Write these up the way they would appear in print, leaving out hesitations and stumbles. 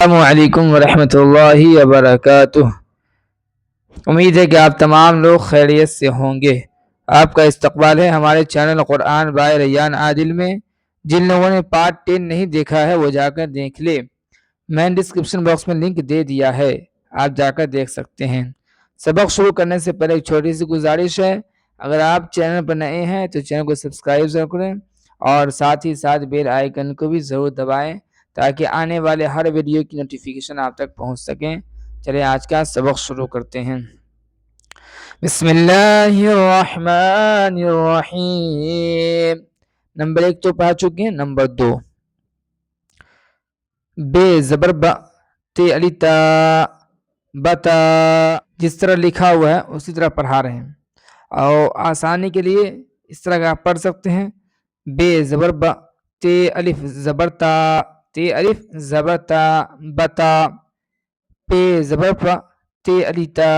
السلام علیکم ورحمۃ اللہ وبرکاتہ۔ امید ہے کہ آپ تمام لوگ خیریت سے ہوں گے۔ آپ کا استقبال ہے ہمارے چینل قرآن بائے ریان عادل میں۔ جن لوگوں نے پارٹ 10 نہیں دیکھا ہے وہ جا کر دیکھ لے، میں نے ڈسکرپشن باکس میں لنک دے دیا ہے، آپ جا کر دیکھ سکتے ہیں۔ سبق شروع کرنے سے پہلے ایک چھوٹی سی گزارش ہے، اگر آپ چینل پر نئے ہیں تو چینل کو سبسکرائب ضرور کریں اور ساتھ ہی ساتھ بیل آئیکن کو بھی ضرور دبائیں تاکہ آنے والے ہر ویڈیو کی نوٹیفیکیشن آپ تک پہنچ سکیں۔ چلیں آج کا سبق شروع کرتے ہیں۔ بسم اللہ الرحمن الرحیم۔ نمبر 1 تو پڑھ چکے ہیں۔ نمبر 2 بے زبر با تے علی تا بتا، جس طرح لکھا ہوا ہے اسی طرح پڑھا رہے ہیں، اور آسانی کے لیے اس طرح کا آپ پڑھ سکتے ہیں۔ بے زبر با تے الف زبر تا، تے الف زبر تا بتا، پے زبر پا تے علی تا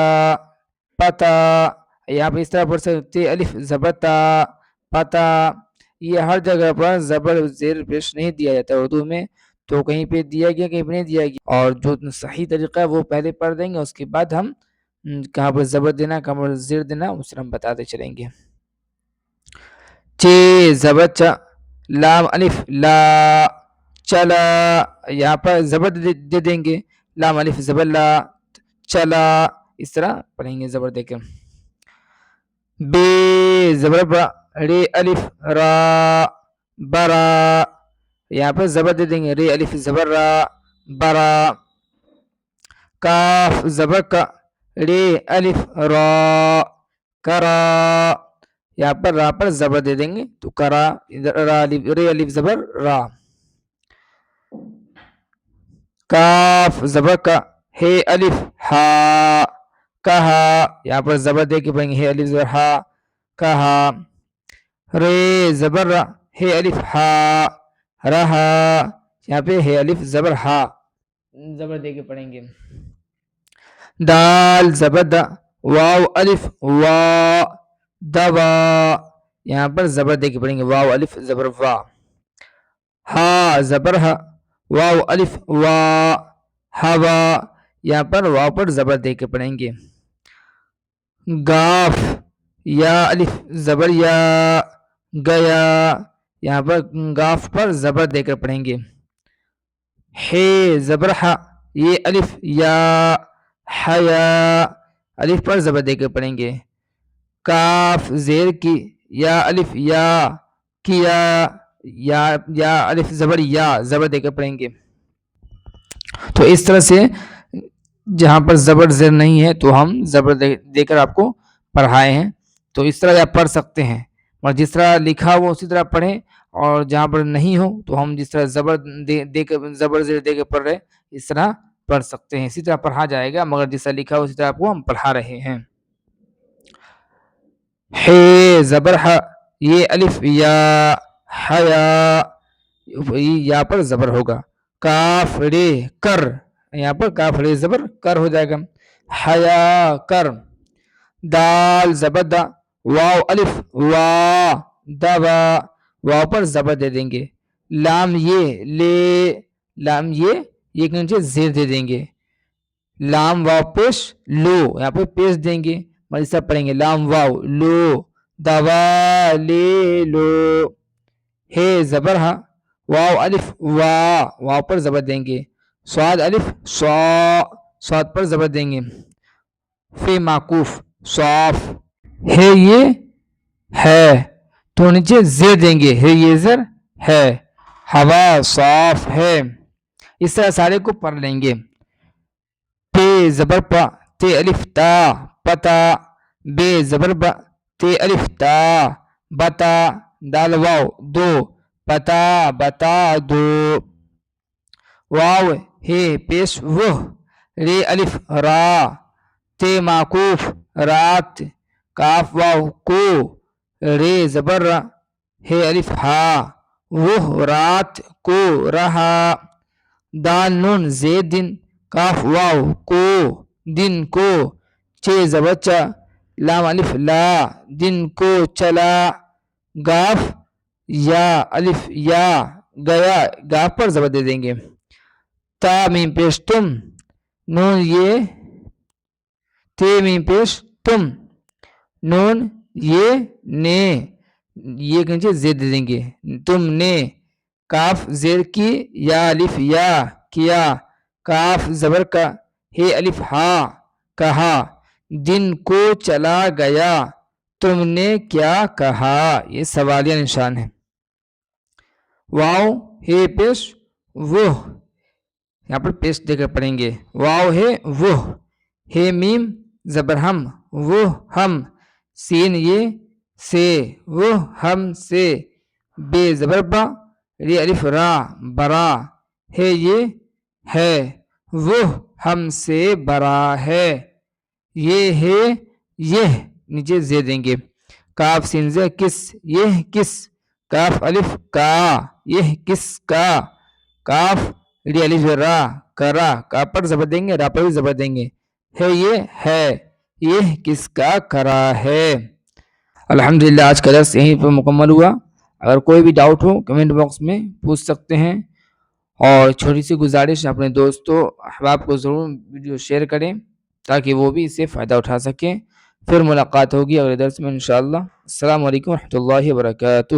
پتا، یہاں پہ اس طرح پڑھ سکتے تے الف زبر تا پتا۔ یہ ہر جگہ پر زبر زیر پیش نہیں دیا جاتا اردو میں، تو کہیں پہ دیا گیا کہیں پہ نہیں دیا گیا، اور جو صحیح طریقہ ہے وہ پہلے پڑھ دیں گے، اس کے بعد ہم کہاں پر زبر دینا کہاں پر زیر دینا اس میں ہم بتاتے چلیں گے۔ چے زبر چا لام الف لا چلا، یہاں پر زبر دے دیں گے، لام الف زبر لا چلا، اس طرح پڑھیں گے زبر دے کر۔ بے زبر با رے الف را برا، یہاں پر زبر دے دیں گے، رے الف زبر را برا۔ کاف زبر کا رے الف را کرا، یہاں پر را پر زبر دے دیں گے تو کرا، رے الف زبر را۔ کاف زبر کا ہے الف ہا کہا، یہاں پر زبر دے کے پڑھیں گے ہے الف زبر ہا کہا۔ رے زبر را ہے الف ہا رہا، یہاں پہ ہے الف زبر ہا زبر دے کے پڑھیں گے۔ دال زبر دا واو الف وا دوا، یہاں پر زبر دے کے پڑھیں گے واو الف زبر وا۔ ہا زبر ہا واو الف وا ہوا، یہاں پر واو پر زبر دے کے پڑھیں گے۔ گاف یا الف زبر یا گیا، یہاں پر گاف پر زبر دے کر پڑھیں گے۔ ہے زبر ہا یہ الف یا حیا، الف پر زبر دے کر پڑھیں گے۔ کاف زیر کی یا الف یا کیا، یا الف زبر یا زبر دے کر پڑھیں گے۔ تو اس طرح سے جہاں پر زبر زیر نہیں ہے تو ہم زبر دے کر آپ کو پڑھائے ہیں، تو اس طرح آپ پڑھ سکتے ہیں، اور جس طرح لکھا ہو اسی طرح پڑھیں، اور جہاں پر نہیں ہو تو ہم جس طرح زبر دے کر زبر زیر دے کے پڑھ رہے اس طرح پڑھ سکتے ہیں، اسی طرح پڑھا جائے گا، مگر جس طرح لکھا ہو اسی طرح آپ کو ہم پڑھا رہے ہیں۔ ہے زبر ہا یہ الف یا حیا، یہاں پر زبر ہوگا۔ کاف رے کر، یہاں پر کاف رے زبر کر ہو جائے گا، حیا کر۔ دال زبر دا واو الف وا دوا، واو پر زبر دے دیں گے۔ لام یہ لے، لام یہ کے نیچے زیر دے دیں گے۔ لام واو پیش لو، یہاں پہ پیش دیں گے، اس طرح پڑھیں گے لام واو لو دوا لے لو۔ ہے زبر ہا واو الف وا، واو پر زبر دیں گے۔ صاد الف صا، صاد پر زبر دیں گے۔ فے معکوف صاف، ہے یہ ہے تو نیچے زیر دیں گے، ہے یہ زر ہے، ہوا صاف ہے۔ اس طرح سارے کو پڑھ لیں گے۔ پے زبر پا تے الف تا پتا، بے زبر با تے الف تا بتا، دال واو دو پتا بتا دو۔ واو ہے پیش وہ، رے الف را تے معکوف رات، کاف واو کو، رے زبر را ہے الف ہا وہ رات کو رہا۔ دال نون زید دن کاف واو کو دن کو، چے زبر چا لام الف لا دن کو چلا۔ گاف یا الف یا گیا، گاف پر زبر دے دیں گے۔ تا میم پیش تم، نون یہ، تے میم پیش تم، نون یہ، نے، یہ کے نیچے زید دے دیں گے، تم نے، کاف زیر کی، یا الف یا، کیا، کاف زبر کا، ہے الف ہا، کہا، دن کو چلا گیا، تم نے کیا کہا، یہ سوالیہ نشان ہے۔ واو ہے پیش وہ، یہاں پر پیش دے کر پڑھیں گے، واو ہے وہ، ہے میم زبر ہم، وہ ہم، سین یہ، سے، وہ ہم سے، بے زبر با، ری الف را، برا، ہے یہ، ہے، وہ ہم سے برا ہے، یہ ہے، یہ نیچے زیر دیں گے، کاف سین زے کس، یہ کس، کاف الف کا، یہ کس کا، کاف ری الف را، کرا، کا پر زبر دیں گے، را پر بھی زبر دیں گے، ہے یہ، ہے، یہ کس کا کرا ہے۔ الحمدللہ آج کا درس یہیں پر مکمل ہوا۔ اگر کوئی بھی ڈاؤٹ ہو کمنٹ باکس میں پوچھ سکتے ہیں، اور چھوٹی سی گزارش اپنے دوستوں احباب کو ضرور ویڈیو شیئر کریں تاکہ وہ بھی اس سے فائدہ اٹھا سکیں۔ پھر ملاقات ہوگی اگلے درس میں انشاءاللہ۔ السلام علیکم ورحمۃ اللہ وبرکاتہ۔